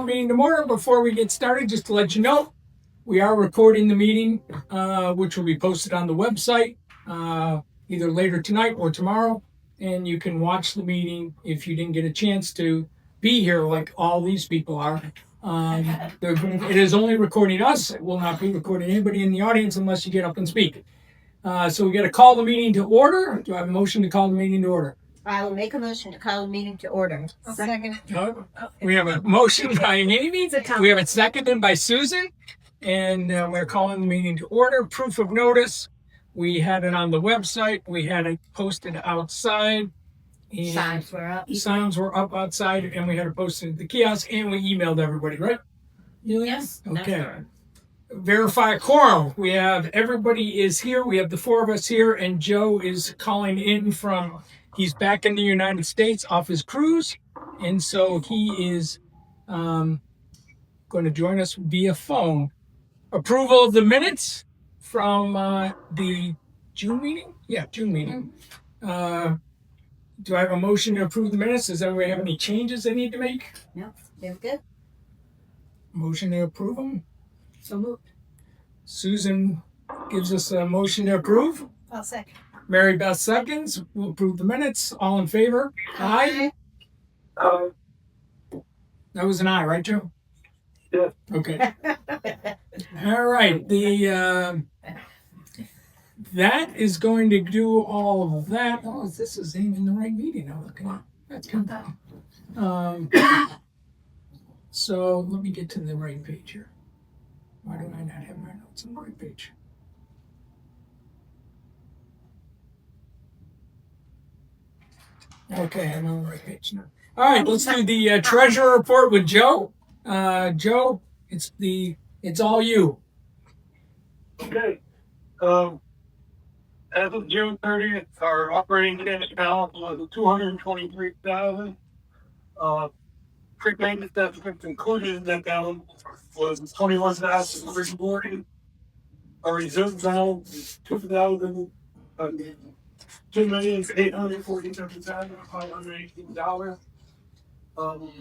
call the meeting to order. Before we get started, just to let you know, we are recording the meeting, which will be posted on the website either later tonight or tomorrow. And you can watch the meeting if you didn't get a chance to be here like all these people are. It is only recording us. It will not be recording anybody in the audience unless you get up and speak. So we got to call the meeting to order. Do I have a motion to call the meeting to order? I will make a motion to call the meeting to order. Second. We have a motion by Amy. We have it seconded by Susan. And we're calling the meeting to order. Proof of notice. We had it on the website. We had it posted outside. And Signs were up. Signs were up outside, and we had it posted at the kiosk, and we emailed everybody, right? Yes. Okay. Verify quorum. We have everybody is here. We have the four of us here, and Joe is calling in from. He's back in the United States off his cruise, and so he is going to join us via phone. Approval of the minutes from the June meeting? Yeah, June meeting. Do I have a motion to approve the minutes? Does everybody have any changes they need to make? No, they're good. Motion to approve them? So moved. Susan gives us a motion to approve. I'll second. Mary Beth seconds. We'll approve the minutes. All in favor? Aye. That was an aye, right, Joe? Yeah. Okay. All right. That is going to do all of that. Oh, this is even the right meeting I'm looking at. That's good. So let me get to the right page here. Why do I not have my notes on the right page? Okay, I'm on the right page now. All right, let's do the treasurer report with Joe. Joe, it's all you. Okay. As of June 30th, our operating cash balance was $223,000. Prepayment that's included in that balance was $21,340. Our reserve balance is $2,847,518.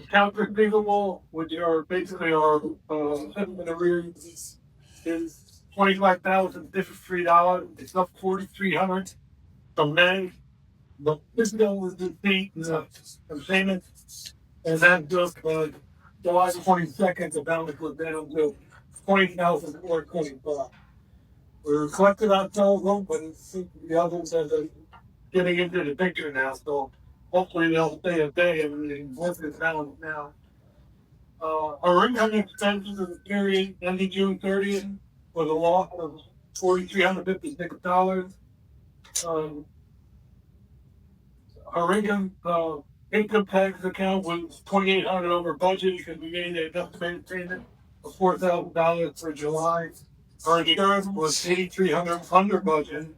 Accounts receivable, which are basically our settlement arrears, is $25,053. It's up $4,300 from May. But this bill was received and payment, and that just July 22nd, the balance was down to $20,425. We're collecting our total, but the others are getting into the picture now, so hopefully they'll stay a day and work this balance now. Our income expenses in the period ending June 30th was a loss of $4,356. Our income tax account was $2,800 over budget because we made an estimated payment of $4,000 for July. Our insurance was $8,300 under budget.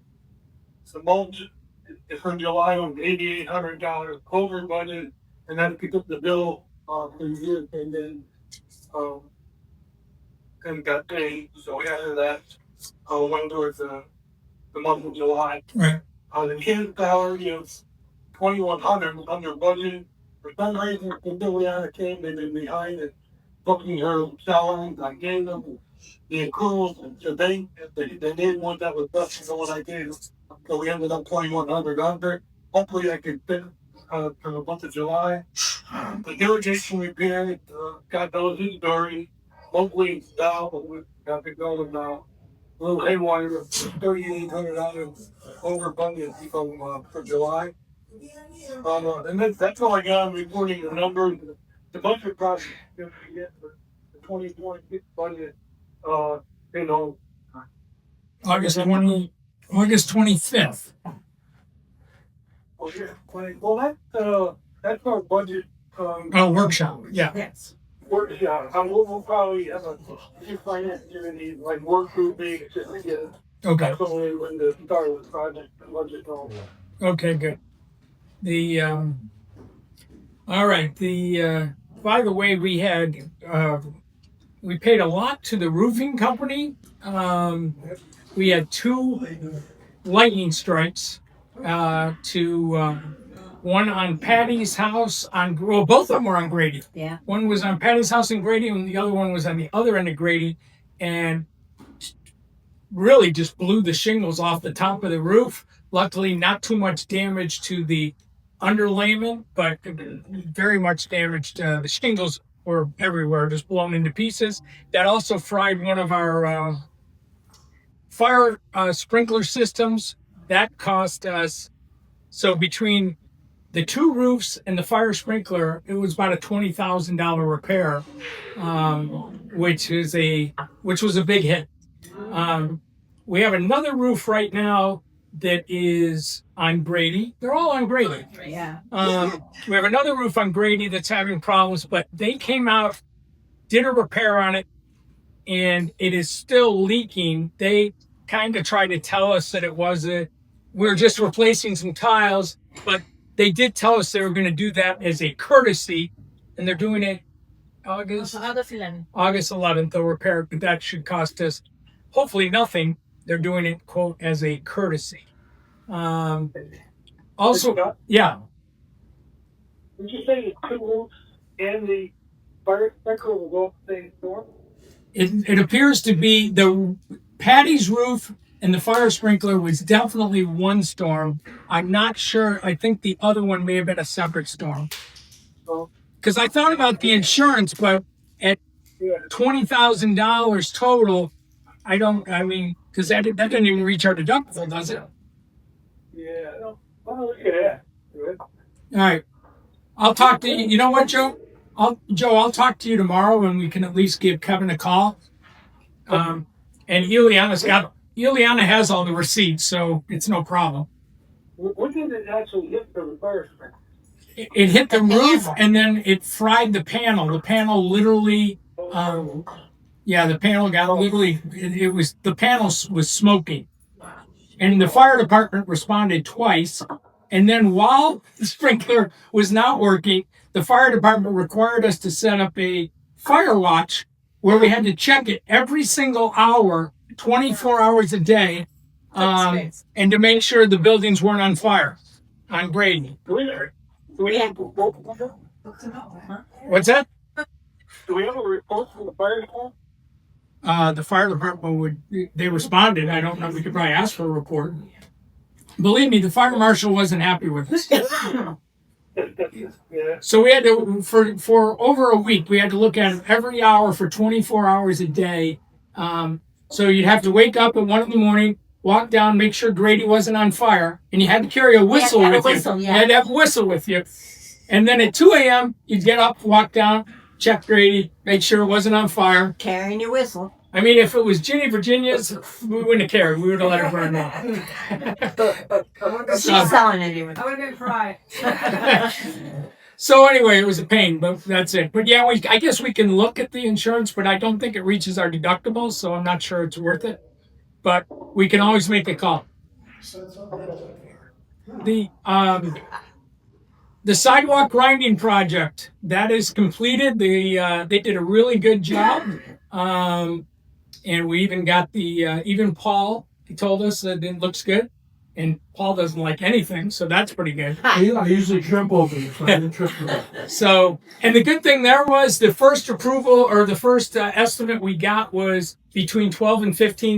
The mulch for July was $8,800 over budget, and that picked up the bill for the year and then and got paid. So we added that went towards the month of July. Right. The kid's salary is $2,100 under budget. For some reason, Liliana came in behind and booking her salary. I gave them the accruals, so they didn't want that was less than what I gave. So we ended up $2,100 under. Hopefully, I can fit for the month of July. The irrigation repair, God knows his story. Locally, now we got to go now. A little haywire, $3,800 over budget for July. And that's all I got. I'm reporting the numbers. The budget process going to get for the 2026 budget. August 25th. Well, yeah. Well, that's our budget. Workshop. Yeah. Yes. Workshop. We'll probably have a finance committee like work group meeting just to get Okay. absolutely when the start of the project and budget all. Okay, good. All right. By the way, we paid a lot to the roofing company. We had 2 lightning strikes to one on Patty's house well, both of them were on Grady. Yeah. One was on Patty's house in Grady, and the other one was on the other end of Grady, and really just blew the shingles off the top of the roof. Luckily, not too much damage to the underlayment, but very much damaged. The shingles were everywhere, just blown into pieces. That also fried one of our fire sprinkler systems. That cost us, so between the two roofs and the fire sprinkler, it was about a $20,000 repair, which was a big hit. We have another roof right now that is on Grady. They're all on Grady. Yeah. We have another roof on Grady that's having problems, but they came out, did a repair on it, and it is still leaking. They kind of tried to tell us that we're just replacing some tiles, but they did tell us they were going to do that as a courtesy, and they're doing it August 11th. They'll repair, but that should cost us hopefully nothing. They're doing it, quote, as a courtesy. Also, yeah. Did you say the two roofs and the fire sprinkler will go up the same storm? It appears to be the Patty's roof and the fire sprinkler was definitely one storm. I'm not sure. I think the other one may have been a separate storm. Because I thought about the insurance, but at $20,000 total, because that doesn't even reach our deductible, does it? Yeah. Well, look at that. Good. All right. I'll talk to you. You know what, Joe? I'll talk to you tomorrow, and we can at least give Kevin a call. And Ileana has all the receipts, so it's no problem. When did it actually hit the fire sprinkler? It hit the roof, and then it fried the panel. The panel literally, the panel got literally. The panel was smoking, and the fire department responded twice. And then while the sprinkler was not working, the fire department required us to set up a fire watch where we had to check it every single hour, 24 hours a day, and to make sure the buildings weren't on fire on Grady. Do we have a report? What's that? Do we have a report from the fire department? The fire department they responded. I don't know if we could probably ask for a report. Believe me, the fire marshal wasn't happy with us. Yeah. So we had to, for over a week, we had to look at it every hour for 24 hours a day. So you'd have to wake up at 1 a.m, walk down, make sure Grady wasn't on fire, and you had to carry a whistle with you. You had to have a whistle with you. And then at 2 a.m, you'd get up, walk down, check Grady, make sure it wasn't on fire. Carrying your whistle. I mean, if it was Ginny Virginia's, we wouldn't have cared. We would have let her burn off. She's selling it even. I would have been crying. So anyway, it was a pain, but that's it. But yeah, I guess we can look at the insurance, but I don't think it reaches our deductible, so I'm not sure it's worth it. But we can always make a call. The sidewalk grinding project, that is completed. They did a really good job. And we even got even Paul, he told us that it looks good. And Paul doesn't like anything, so that's pretty good. I usually trip over it, so I didn't trip over it. So, and the good thing there was the first approval or the first estimate we got was between $12,000 and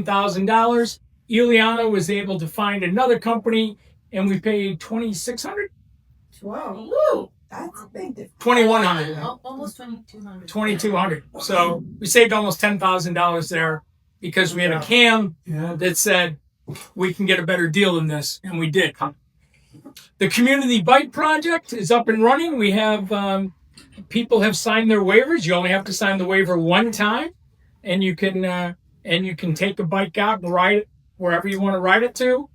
$15,000. Ileana was able to find another company, and we paid $2,600. Whoa. Woo! That's a big difference. $2,100. Almost 2,200. $2,200. So we saved almost $10,000 there because we had a cam that said we can get a better deal than this, and we did. The community bike project is up and running. We have people have signed their waivers. You only have to sign the waiver one time, and you can take a bike out and ride it wherever you want to ride it to.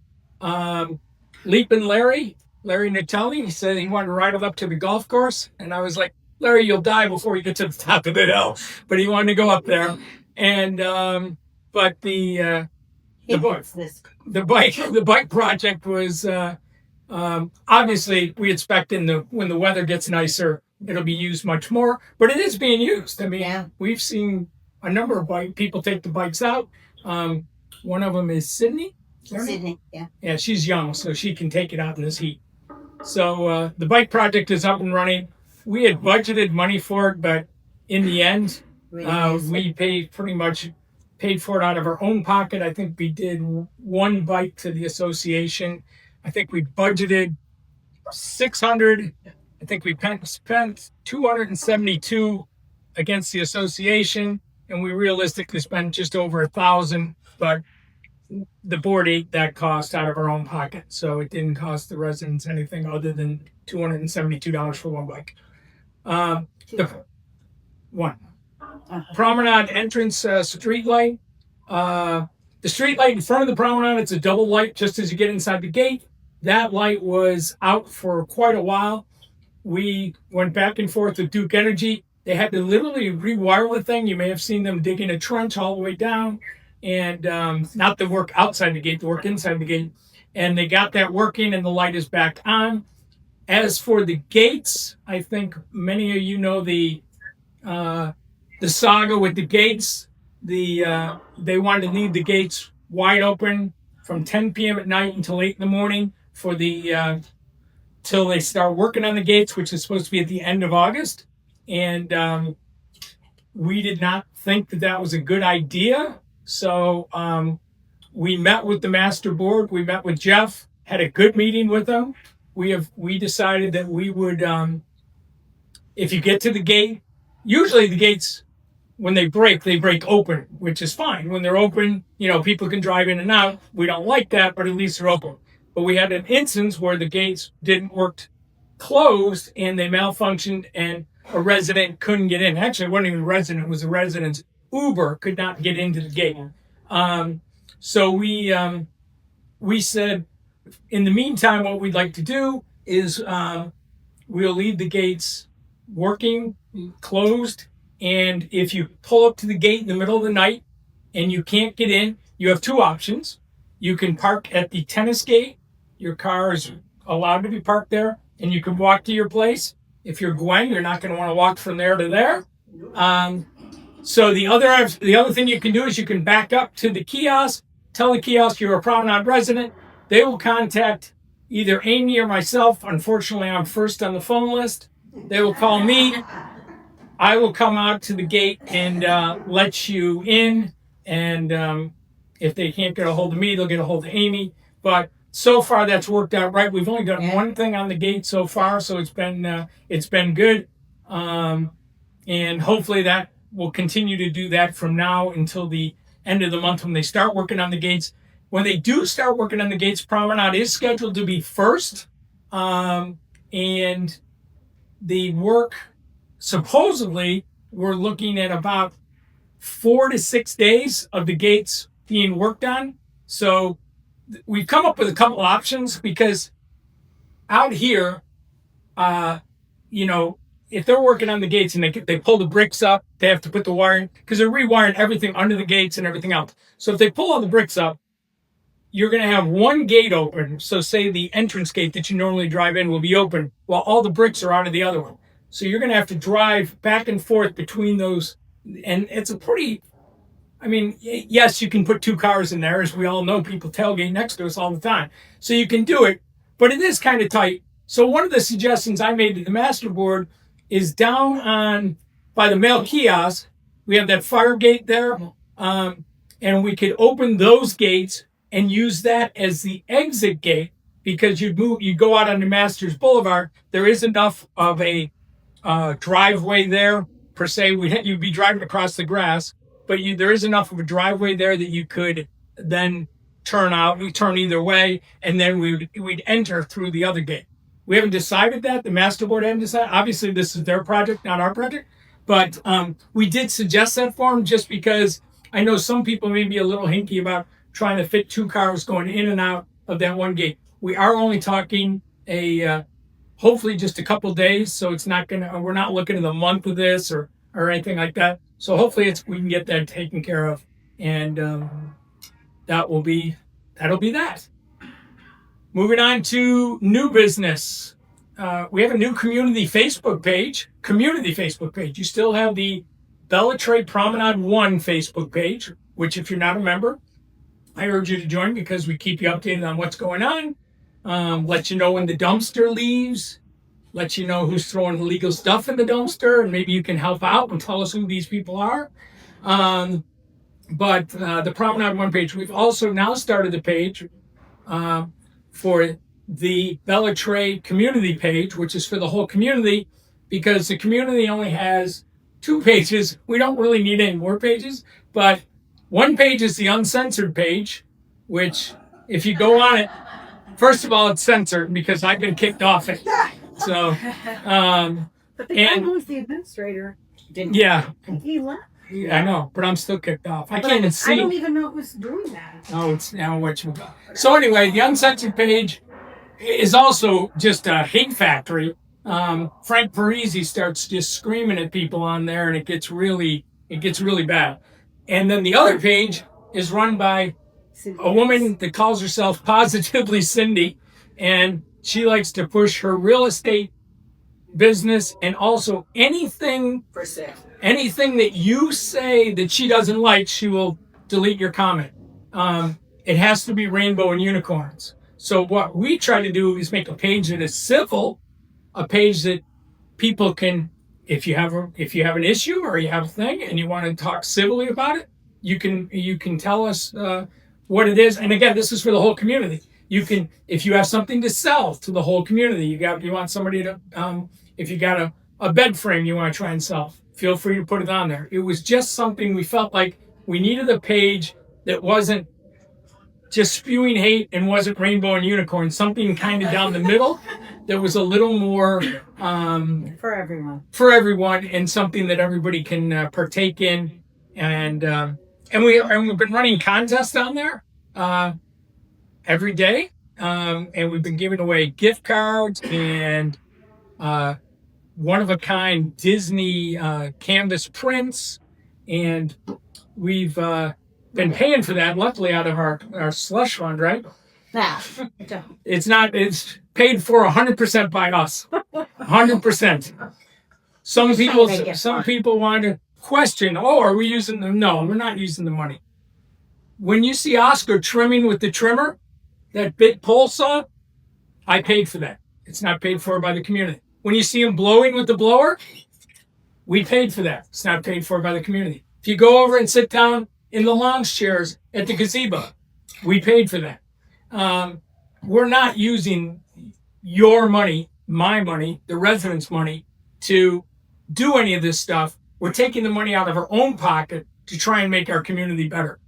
Leapin' Larry Natelli, he said he wanted to ride it up to the golf course, and I was like, Larry, you'll die before you get to the top of the hill. But he wanted to go up there, and but the bike project was obviously we expect when the weather gets nicer, it'll be used much more, but it is being used. I mean, we've seen a number of people take the bikes out. One of them is Sydney. Sydney, yeah. Yeah, she's young, so she can take it out in this heat. So the bike project is up and running. We had budgeted money for it, but in the end, we paid for it out of our own pocket. I think we did one bike to the association. I think we budgeted 600. I think we spent 272 against the association, and we realistically spent just over 1,000. But the board ate that cost out of our own pocket, so it didn't cost the residents anything other than $272 for one bike. The one Promenade entrance street light. The street light in front of the promenade, it's a double light just as you get inside the gate. That light was out for quite a while. We went back and forth with Duke Energy. They had to literally rewire the thing. You may have seen them digging a trench all the way down, and not the work outside the gate, the work inside the gate. And they got that working, and the light is back on. As for the gates, I think many of you know the saga with the gates. They wanted to leave the gates wide open from 10 p.m. at night until 8 in the morning for the till they start working on the gates, which is supposed to be at the end of August. And we did not think that that was a good idea. So we met with the master board. We met with Jeff, had a good meeting with them. We decided that we would, if you get to the gate, usually the gates, when they break open, which is fine. When they're open, people can drive in and out. We don't like that, but at least they're open. But we had an instance where the gates didn't work closed and they malfunctioned and a resident couldn't get in. Actually, it wasn't even a resident, it was a resident's Uber could not get into the gate. So we said, in the meantime, what we'd like to do is we'll leave the gates working, closed, and if you pull up to the gate in the middle of the night and you can't get in, you have two options. You can park at the tennis gate. Your car is allowed to be parked there, and you can walk to your place. If you're Gwen, you're not going to want to walk from there to there. So the other thing you can do is you can back up to the kiosk, tell the kiosk you're a Promenade resident. They will contact either Amy or myself. Unfortunately, I'm first on the phone list. They will call me. I will come out to the gate and let you in. And if they can't get a hold of me, they'll get a hold of Amy. But so far, that's worked out right. We've only done one thing on the gate so far, so it's been good. And hopefully that will continue to do that from now until the end of the month when they start working on the gates. When they do start working on the gates, Promenade is scheduled to be first. And the work, supposedly, we're looking at about 4 to 6 days of the gates being worked on. So we've come up with a couple options because out here, if they're working on the gates and they pull the bricks up, they have to put the wiring, because they're rewiring everything under the gates and everything else. So if they pull all the bricks up, you're going to have one gate open. So say the entrance gate that you normally drive in will be open while all the bricks are out of the other one. So you're going to have to drive back and forth between those. And it's a pretty, yes, you can put two cars in there. As we all know, people tailgate next to us all the time. So you can do it, but it is kind of tight. So one of the suggestions I made to the master board is down by the mail kiosk. We have that fire gate there. And we could open those gates and use that as the exit gate, because you'd go out on the Masters Boulevard. There is enough of a driveway there, per se. You'd be driving across the grass, but there is enough of a driveway there that you could then turn out. We turn either way, and then we'd enter through the other gate. We haven't decided that. The master board hasn't decided. Obviously, this is their project, not our project. But we did suggest that for them just because I know some people may be a little hinky about trying to fit two cars going in and out of that one gate. We are only talking hopefully just a couple days, so we're not looking at the month of this or anything like that. So hopefully we can get that taken care of, and that'll be that. Moving on to new business. We have a new community Facebook page. You still have the Bellatrix Promenade 1 Facebook page, which if you're not a member, I urge you to join because we keep you updated on what's going on. let you know when the dumpster leaves, let you know who's throwing illegal stuff in the dumpster, and maybe you can help out and tell us who these people are. But the Promenade One page, we've also now started the page for the Bellatrix community page, which is for the whole community, because the community only has 2 pages. We don't really need any more pages, but one page is the uncensored page, which if you go on it, first of all, it's censored because I've been kicked off it. So, But the guy and- who's the administrator didn't. yeah, He left. I know, but I'm still kicked off. I But can't even see. I don't even know who's doing that. Oh, it's now what you. So anyway, the uncensored page is also just a hate factory. Frank Parisi starts just screaming at people on there, and it gets really bad. And then the other page is run by a woman that calls herself Positively Cindy, and she likes to push her real estate business and also anything For sale. anything that you say that she doesn't like, she will delete your comment. It has to be rainbow and unicorns. So what we try to do is make a page that is civil, a page that people can, if you have an issue or you have a thing and you want to talk civilly about it, you can tell us what it is. And again, this is for the whole community. You can, if you have something to sell to the whole community, you want somebody to, if you got a bed frame you want to try and sell, feel free to put it on there. It was just something we felt like we needed a page that wasn't just spewing hate and wasn't rainbow and unicorn, something kind of down the middle that was a little more For everyone. for everyone and something that everybody can partake in. And we've been running contests on there every day, and we've been giving away gift cards and one-of-a-kind Disney canvas prints, and we've been paying for that, luckily, out of our slush fund, right? Now, It's paid for 100% by us. 100%. Some people want to question, oh, are we using the, no, we're not using the money. When you see Oscar trimming with the trimmer, that big pole saw, I paid for that. It's not paid for by the community. When you see him blowing with the blower, we paid for that. It's not paid for by the community. If you go over and sit down in the lounge chairs at the gazebo, we paid for that. We're not using your money, my money, the residents' money to do any of this stuff. We're taking the money out of our own pocket to try and make our community better.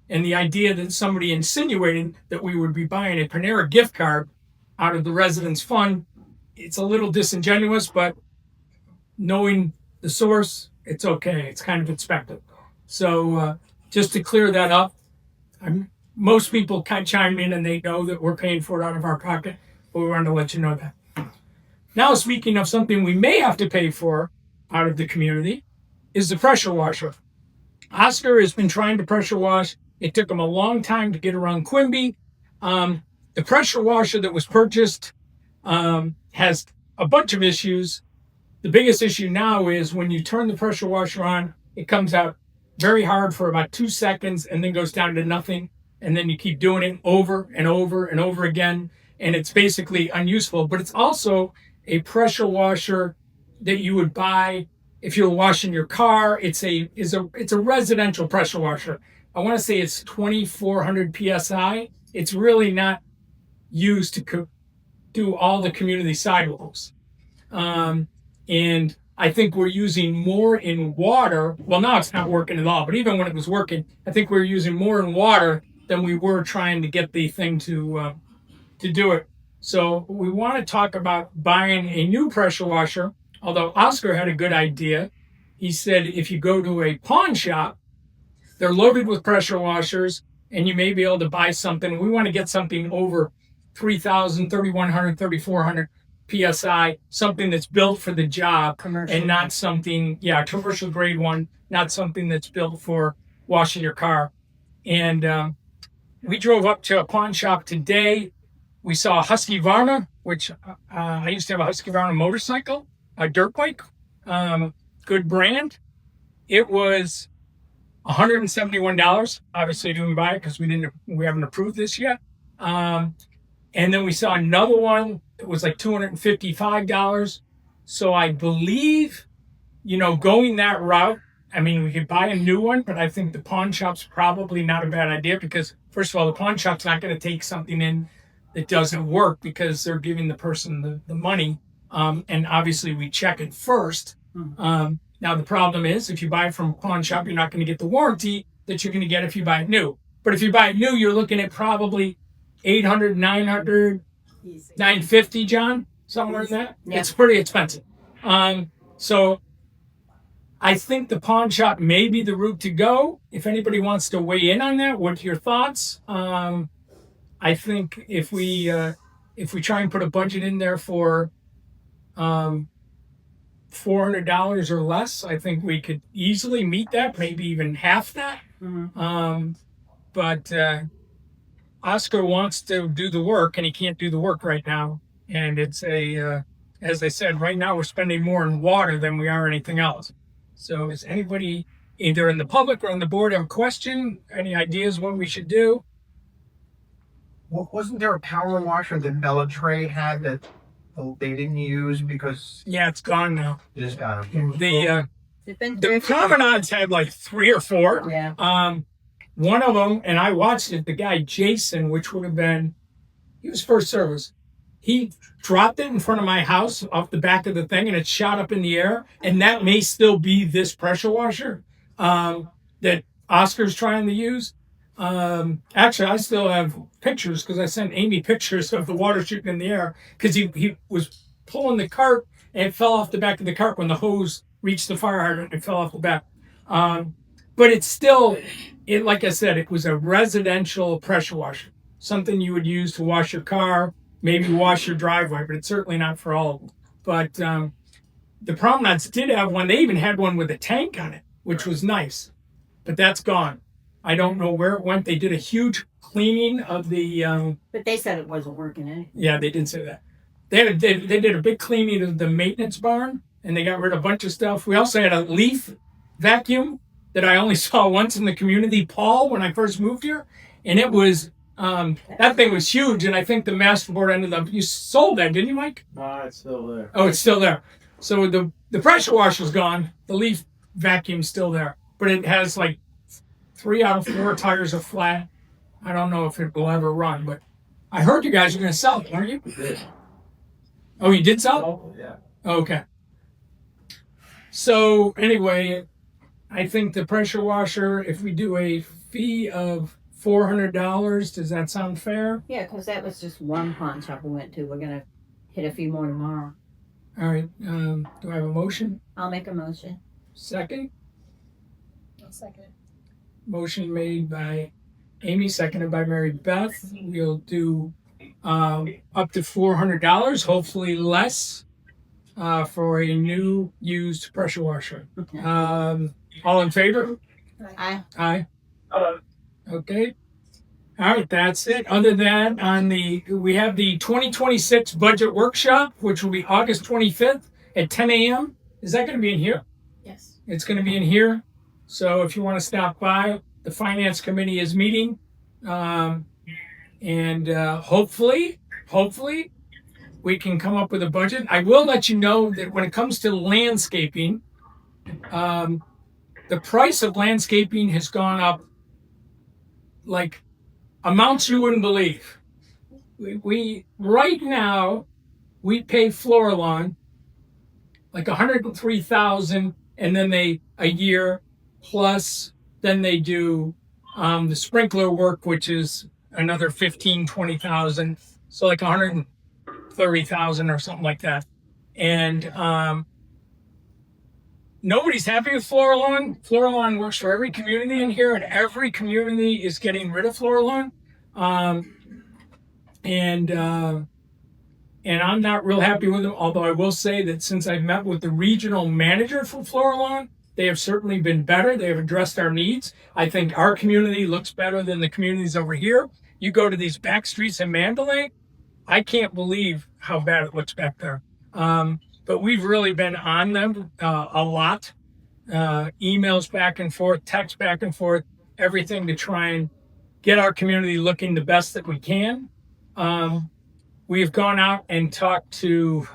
And the idea that somebody insinuating that we would be buying a Panera gift card out of the residents' fund, it's a little disingenuous, but knowing the source, it's okay. It's kind of expected. So just to clear that up, most people kind of chime in and they know that we're paying for it out of our pocket, but we wanted to let you know that. Now, speaking of something we may have to pay for out of the community, is the pressure washer. Oscar has been trying to pressure wash. It took him a long time to get around Quimby. The pressure washer that was purchased has a bunch of issues. The biggest issue now is when you turn the pressure washer on, it comes out very hard for about 2 seconds and then goes down to nothing. And then you keep doing it over and over and over again. And it's basically unuseful. But it's also a pressure washer that you would buy if you're washing your car. It's a residential pressure washer. I want to say it's 2,400 PSI. It's really not used to do all the community sidewalks. And I think we're using more in water. Well, now it's not working at all, but even when it was working, I think we were using more in water than we were trying to get the thing to do it. So we want to talk about buying a new pressure washer, although Oscar had a good idea. He said if you go to a pawn shop, they're loaded with pressure washers, and you may be able to buy something. We want to get something over 3,000, 3,100, 3,400 PSI, something that's built for the job, Commercial. and not something, commercial grade one, not something that's built for washing your car. And we drove up to a pawn shop today. We saw a Husqvarna, which I used to have a Husqvarna motorcycle, a dirt bike, good brand. It was $171. Obviously, didn't buy it because we haven't approved this yet. And then we saw another one that was like $255. So I believe, going that route, I mean, we could buy a new one, but I think the pawn shop's probably not a bad idea because, first of all, the pawn shop's not going to take something in that doesn't work because they're giving the person the money. And obviously, we check it first. Now, the problem is if you buy it from a pawn shop, you're not going to get the warranty that you're going to get if you buy it new. But if you buy it new, you're looking at probably 800, 900, 950, John, somewhere in that. Yeah. It's pretty expensive. So I think the pawn shop may be the route to go. If anybody wants to weigh in on that, what's your thoughts? I think if we try and put a budget in there for $400 or less, I think we could easily meet that, maybe even half that. But Oscar wants to do the work, and he can't do the work right now. And it's as I said, right now we're spending more in water than we are anything else. So is anybody either in the public or on the board have a question? Any ideas what we should do? Wasn't there a power washer that Bellatrix had that they didn't use because Yeah, it's gone now. it just got them? It's been The promenades had like 3 or 4. Yeah. One of them, and I watched it, the guy Jason, which would have been, he was first service. He dropped it in front of my house off the back of the thing and it shot up in the air. And that may still be this pressure washer that Oscar's trying to use. Actually, I still have pictures because I sent Amy pictures of the water shooting in the air because he was pulling the cart and it fell off the back of the cart when the hose reached the fire hydrant and it fell off the back. But it's still, like I said, it was a residential pressure washer, something you would use to wash your car, maybe wash your driveway, but it's certainly not for all of them. But the Promenades did have one. They even had one with a tank on it, which was nice, but that's gone. I don't know where it went. They did a huge cleaning of the. But they said it wasn't working anyway. Yeah, they did say that. They did a big cleaning of the maintenance barn, and they got rid of a bunch of stuff. We also had a leaf vacuum that I only saw once in the community, Paul, when I first moved here, and it was that thing was huge. And I think the master board ended up. You sold that, didn't you, Mike? It's still there. Oh, it's still there. So the pressure washer's gone. The leaf vacuum's still there, but it has like 3 out of 4 tires are flat. I don't know if it will ever run, but I heard you guys are going to sell it, weren't you? Oh, you did sell it? Oh, yeah. Okay. So anyway, I think the pressure washer, if we do a fee of $400, does that sound fair? Yeah, because that was just one pawn shop we went to. We're going to hit a few more tomorrow. All right. Do I have a motion? I'll make a motion. Second? I'll second it. Motion made by Amy, seconded by Mary Beth. We'll do up to $400, hopefully less, for a new used pressure washer. All in favor? Aye. Aye. Okay. All right, that's it. Other than we have the 2026 budget workshop, which will be August 25th at 10 a.m. Is that going to be in here? Yes. It's going to be in here. So if you want to stop by, the finance committee is meeting. And hopefully we can come up with a budget. I will let you know that when it comes to landscaping, the price of landscaping has gone up like amounts you wouldn't believe. We right now we pay Florilon like $103,000, and then a year plus. Then they do the sprinkler work, which is another $15,000-$20,000, so like $130,000 or something like that. And nobody's happy with Florilon. Florilon works for every community in here, and every community is getting rid of Florilon. And I'm not real happy with them, although I will say that since I've met with the regional manager for Florilon, they have certainly been better. They have addressed our needs. I think our community looks better than the communities over here. You go to these back streets in Mandalay, I can't believe how bad it looks back there. But we've really been on them a lot. Emails back and forth, text back and forth, everything to try and get our community looking the best that we can. we've gone out and talked to,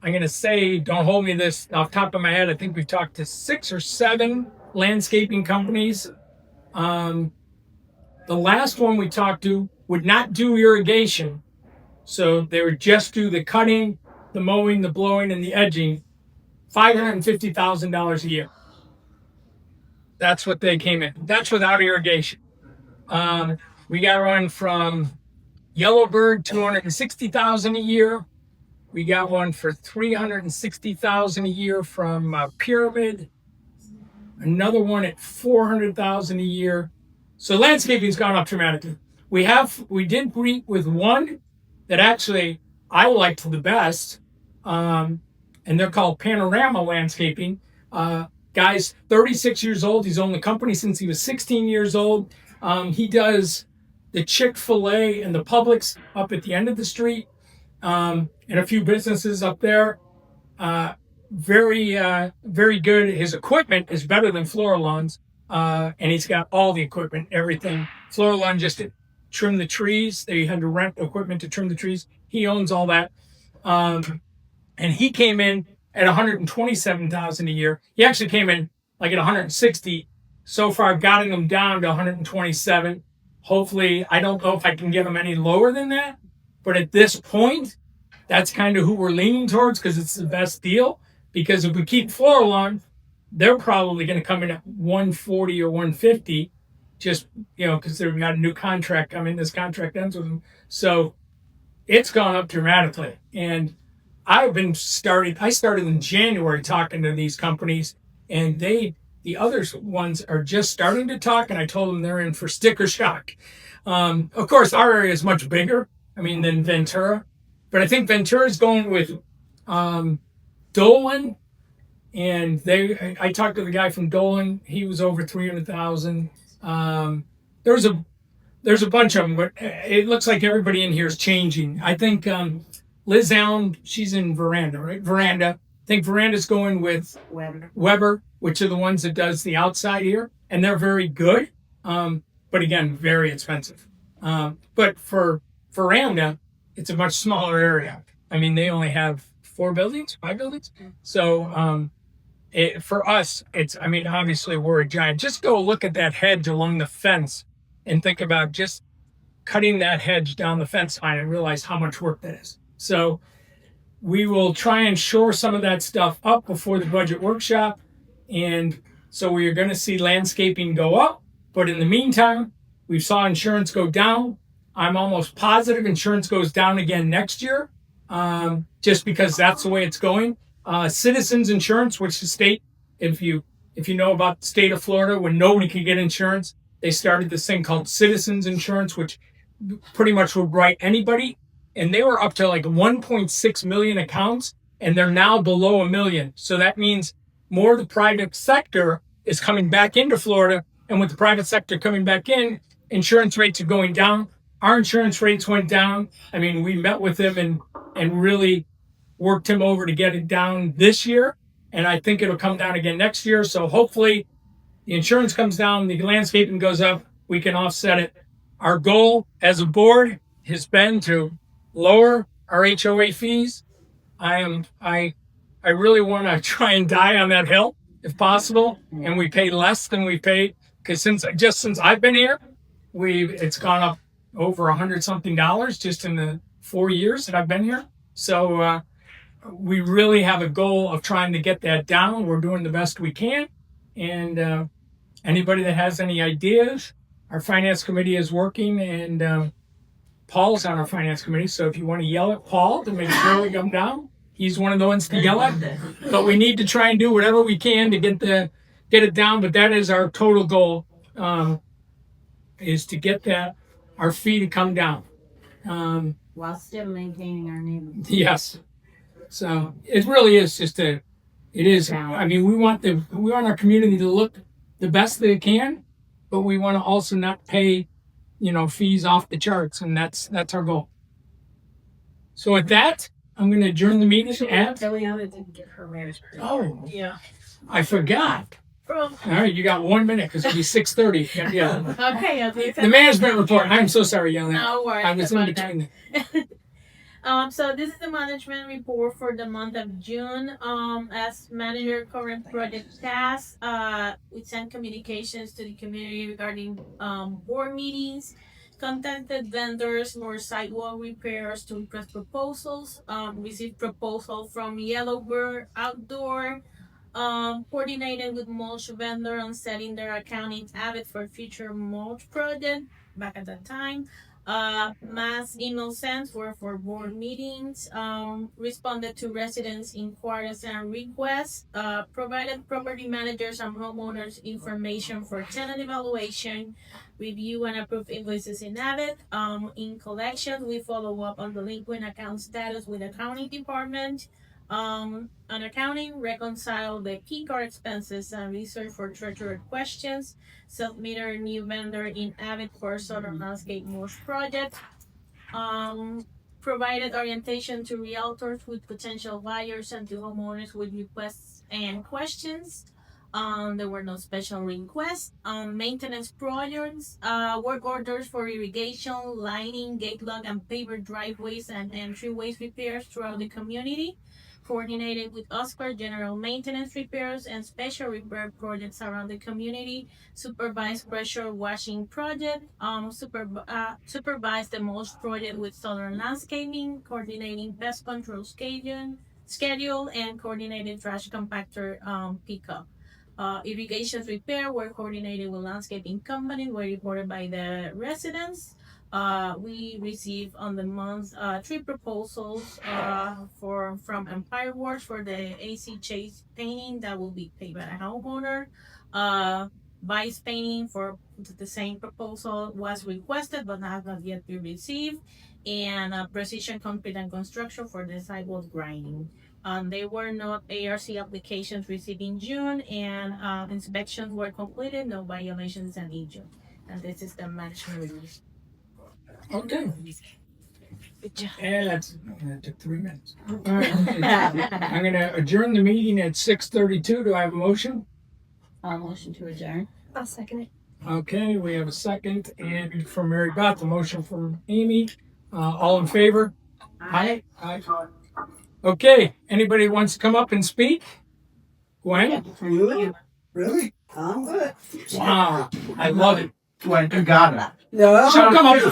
I'm going to say, don't hold me this off the top of my head, I think we've talked to 6 or 7 landscaping companies. The last one we talked to would not do irrigation. So they would just do the cutting, the mowing, the blowing, and the edging. $550,000 a year. That's what they came in. That's without irrigation. We got one from Yellowbird, $260,000 a year. We got one for $360,000 a year from Pyramid. Another one at $400,000 a year. So landscaping's gone up dramatically. We did meet with one that actually I liked the best, and they're called Panorama Landscaping. Guy's 36 years old. He's owned the company since he was 16 years old. He does the Chick-fil-A and the Publix up at the end of the street, and a few businesses up there. Very good. His equipment is better than Florilon's, and he's got all the equipment, everything. Florilon just to trim the trees. They had to rent equipment to trim the trees. He owns all that. And he came in at $127,000 a year. He actually came in like at 160. So far, I've gotten him down to 127. Hopefully, I don't know if I can get him any lower than that. But at this point, that's kind of who we're leaning towards because it's the best deal. Because if we keep Florilon, they're probably going to come in at 140 or 150, just because they've got a new contract coming. This contract ends with them, so it's gone up dramatically. And I started in January talking to these companies, and the other ones are just starting to talk. And I told them they're in for sticker shock. Of course, our area is much bigger. Than Ventura, but I think Ventura is going with Dolan, and I talked to the guy from Dolan. He was over 300,000. There's a bunch of them, but it looks like everybody in here is changing. I think Liz Allen, she's in Veranda, right? Veranda. I think Veranda's going with Weber, which are the ones that does the outside here, and they're very good. But again, very expensive. But for Veranda, it's a much smaller area. They only have 5 buildings. So for us, it's, obviously we're a giant. Just go look at that hedge along the fence and think about just cutting that hedge down the fence line and realize how much work that is. So we will try and shore some of that stuff up before the budget workshop. And so we are going to see landscaping go up. But in the meantime, we saw insurance go down. I'm almost positive insurance goes down again next year, just because that's the way it's going. Citizens Insurance, which the state, if you know about the state of Florida, when nobody could get insurance, they started this thing called Citizens Insurance, which pretty much would write anybody. And they were up to like 1.6 million accounts, and they're now below 1 million. So that means more of the private sector is coming back into Florida. And with the private sector coming back in, insurance rates are going down. Our insurance rates went down. We met with him and really worked him over to get it down this year. And I think it'll come down again next year. So hopefully the insurance comes down, the landscaping goes up, we can offset it. Our goal as a board has been to lower our HOA fees. I really want to try and die on that hill if possible. And we pay less than we paid, because since I've been here, it's gone up over $100-something just in the 4 years that I've been here. So we really have a goal of trying to get that down. We're doing the best we can. And anybody that has any ideas, our finance committee is working, and Paul's on our finance committee. So if you want to yell at Paul to make sure we come down, he's one of the ones to yell at. But we need to try and do whatever we can to get it down. But that is our total goal, is to get our fee to come down. While still maintaining our neighborhood. Yes. So it really is it is. We want our community to look the best they can, but we want to also not pay, fees off the charts, and that's our goal. So with that, I'm going to adjourn the meeting. Eliana didn't get her management. Oh, Yeah. I forgot. April. All right, you got 1 minute because it'll be 6:30. Yeah. Okay, I'll do The management report. I'm so sorry, Yelena. No worries. I was in about that. between. So this is the management report for the month of June. As manager current project tasks, we sent communications to the community regarding board meetings, contacted vendors for sidewalk repairs to request proposals, received proposal from Yellowbird Outdoor, coordinated with mulch vendor on setting their accounting habit for future mulch project back at that time. Mass email sent were for board meetings, responded to residents' inquiries and requests, provided property managers and homeowners information for tenant evaluation, review and approve invoices in Avid. In collection, we follow up on delinquent account status with accounting department. On accounting, reconcile the key card expenses and research for treasurer questions. Submit a new vendor in Avid for Southern Landscape Moors project. Um, Provided orientation to realtors with potential buyers and to homeowners with requests and questions. There were no special requests. Maintenance projects, work orders for irrigation, lining, gate log, and paver driveways and entryways repairs throughout the community. Coordinated with Oscar general maintenance repairs and special repair projects around the community. Supervised pressure washing project. Supervised the mulch project with Southern Landscaping. Coordinating pest control schedule and coordinated trash compactor pickup. Irrigation repair were coordinated with landscaping companies, were reported by the residents. We received on the month 3 proposals from Empire Works for the AC Chase painting that will be paid by the homeowner. Vice painting for the same proposal was requested but has not yet been received. And precision concrete and construction for the sidewalk grinding. There were not ARC applications received in June, and inspections were completed, no violations and in June. And this is the management review. Okay. Good job. And that took 3 minutes. All right. I'm going to adjourn the meeting at 6:32. Do I have a motion? Motion to adjourn. I'll second it. Okay, we have a second, and from Mary Beth, a motion from Amy. All in favor? Aye. Aye. Okay, anybody wants to come up and speak? Gwen? Really? Really? I'm good. Wow, I love it. Gwen, you got it. No. She'll come up. She'll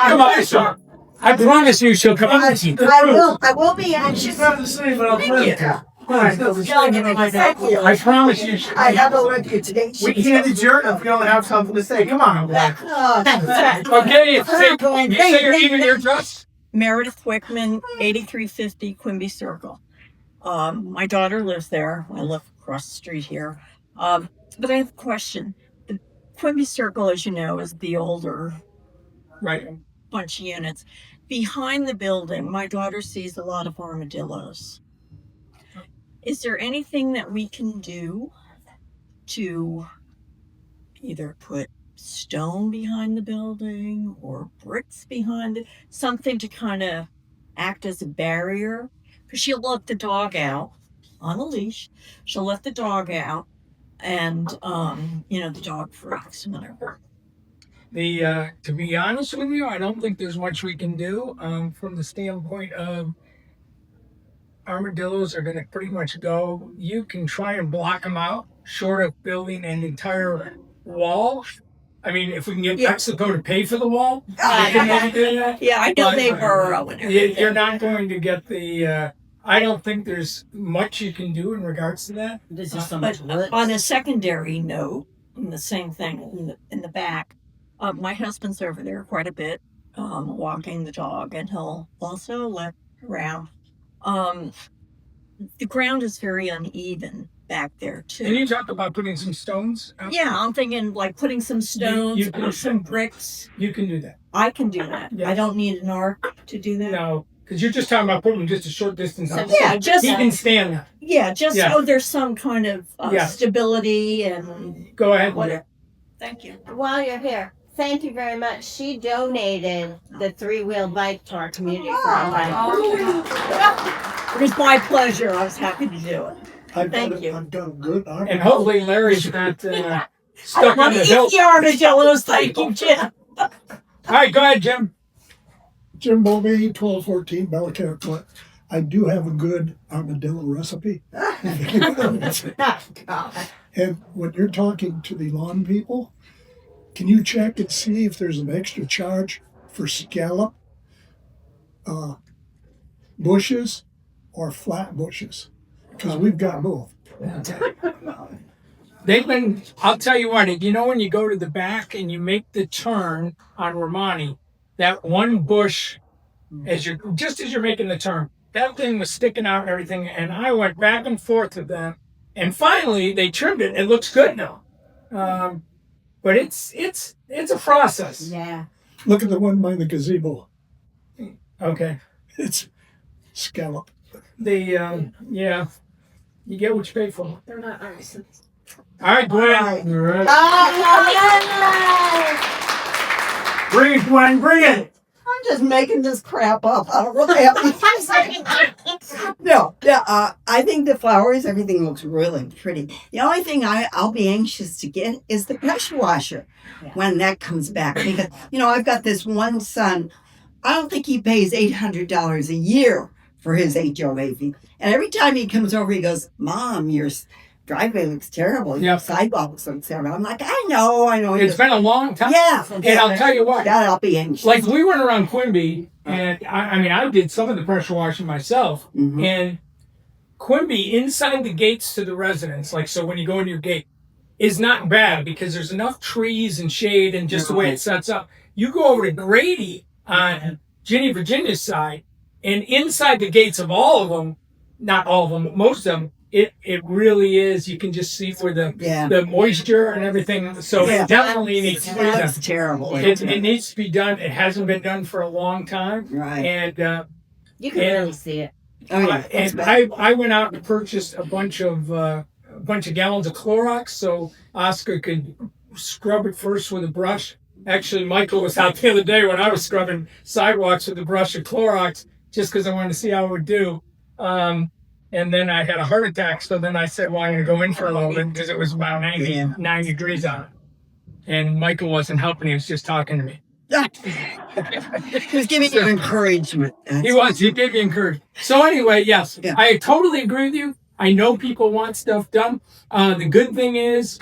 come up. Sir. I promise you, she'll come up. I will be anxious. She's not the same, but I'll play it. I promise you. I have a reputation. We can't adjourn if we don't have something to say. Come on. Okay, say your name and your address. Meredith Wickman, 8350 Quimby Circle. My daughter lives there. I live across the street here. But I have a question. The Quimby Circle, as you know, is the older Right. bunch of units. Behind the building, my daughter sees a lot of armadillos. Is there anything that we can do to either put stone behind the building or bricks behind it, something to kind of act as a barrier? Because she'll let the dog out on a leash. She'll let the dog out, and the dog freaks and whatever. To be honest with you, I don't think there's much we can do from the standpoint of armadillos are going to pretty much go. You can try and block them out, short of building an entire wall. I mean, if we can get Mexico to pay for the wall, they can maybe do that. Yeah, I know But they burrow and everything. you're not going to get the. I don't think there's much you can do in regards to that. There's just so much But wood. on a secondary note, the same thing in the back. My husband's over there quite a bit, walking the dog, and he'll also let around. The ground is very uneven back there too. And you talked about putting some stones out. Yeah, I'm thinking like putting some stones You or some bricks. You can do that. I can do that. Yes. I don't need an arc to do that. No, because you're just talking about putting them just a short distance out. Yeah, just He can stand that. just Yeah. so there's some kind of Yeah. stability and Go ahead. whatever. Thank you. While you're here, thank you very much. She donated the 3-wheel bike to our community for our life. It was my pleasure. I was happy to do it. Thank you. I've done good. And hopefully Larry's not stuck on the hill. Eat the armadillos, thank you, Jim. All right, go ahead, Jim. Jim Bovee, 1214 Bellacat Court. I do have a good armadillo recipe. And when you're talking to the lawn people, can you check and see if there's an extra charge for scallop bushes or flat bushes? Because we've got both. They've been, I'll tell you what, you know when you go to the back and you make the turn on Romani, that one bush, as you're making the turn, that thing was sticking out and everything, and I went back and forth with them, and finally they trimmed it. It looks good now. But it's a process. Yeah. Look at the one by the gazebo. Okay. It's scallop. Yeah, you get what you pay for. They're not arsons. All right, Gwen. Bring it, Gwen, bring it. I'm just making this crap up. I don't really have anything. No, yeah, I think the flowers, everything looks really pretty. The only thing I'll be anxious to get is the pressure washer when that comes back. Because, I've got this one son. I don't think he pays $800 a year for his HOA fee. And every time he comes over, he goes, Mom, your driveway looks terrible. Your sidewalk looks terrible. I'm like, I know. It's been a long time. Yeah. And I'll tell you what. That I'll be anxious. Like, we went around Quimby, and I did some of the pressure washing myself. Mm-hmm. And Quimby, inside the gates to the residence, like, so when you go into your gate, is not bad because there's enough trees and shade and just the way it sets up. You go over to Grady on Ginny, Virginia's side, and inside the gates of all of them, not all of them, but most of them, it really is. You can just see where the moisture and everything. So it definitely needs to be done. That's terrible. It needs to be done. It hasn't been done for a long time. Right. And You can really see it. Oh, yeah. and I went out and purchased a bunch of gallons of Clorox so Oscar could scrub it first with a brush. Actually, Michael was out the other day when I was scrubbing sidewalks with a brush of Clorox just because I wanted to see how it would do. And then I had a heart attack, so then I said, well, I'm going to go in for a little bit because it was about 9 degrees out. And Michael wasn't helping. He was just talking to me. He was giving you encouragement. He gave me encouragement. So anyway, yes, I totally agree with you. I know people want stuff done. The good thing is,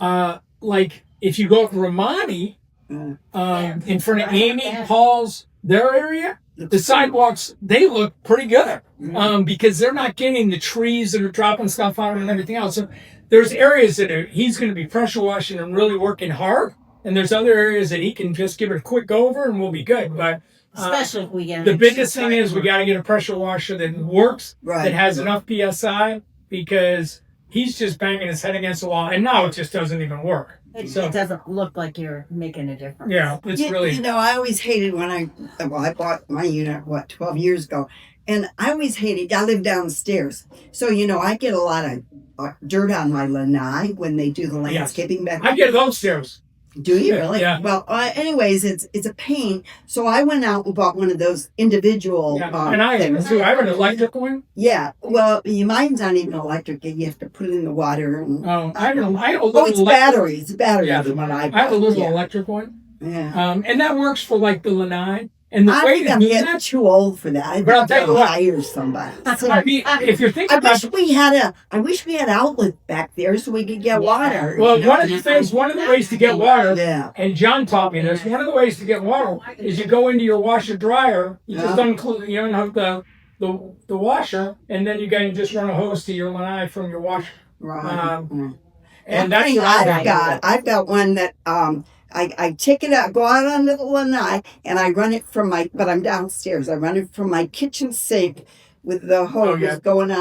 like, if you go up Romani, in front of Amy, Paul's, their area, the sidewalks, they look pretty good. Because they're not getting the trees that are dropping stuff out and everything else. So there's areas that he's going to be pressure washing and really working hard. And there's other areas that he can just give it a quick over and we'll be good. But Especially if we get the biggest thing is we got to get a pressure washer that works, Right. that has enough PSI, because he's just banging his head against the wall. And now it just doesn't even work. It doesn't look like you're making a difference. Yeah, it's really... I always hated when I bought my unit, 12 years ago. And I always hated, I live downstairs. So, I get a lot of dirt on my lanai when they do the landscaping back there. I get those stairs. Do you really? Yeah. Well, anyways, it's a pain. So I went out and bought one of those individual And I things. do. I have an electric one. Yeah. Well, mine's not even electric. You have to put it in the water. And, I have a little it's battery. It's battery. Yeah. The one I have a little yeah. electric one. Yeah. And that works for like the lanai. And the I way think to I'm do getting that, too old for that. But I'll tell you what. Hire somebody. I mean, if you're thinking I about wish we had outlet back there so we could get water. well, one of the ways to get water, Yeah. and John taught me this, one of the ways to get water is you go into your washer dryer, you just unhook the washer, and then you can just run a hose to your lanai from your washer. Right. And that's thing what I I've got. I've got one that I take it out, go out on the lanai, and I run it from but I'm downstairs. I run it from my kitchen sink with the hose going on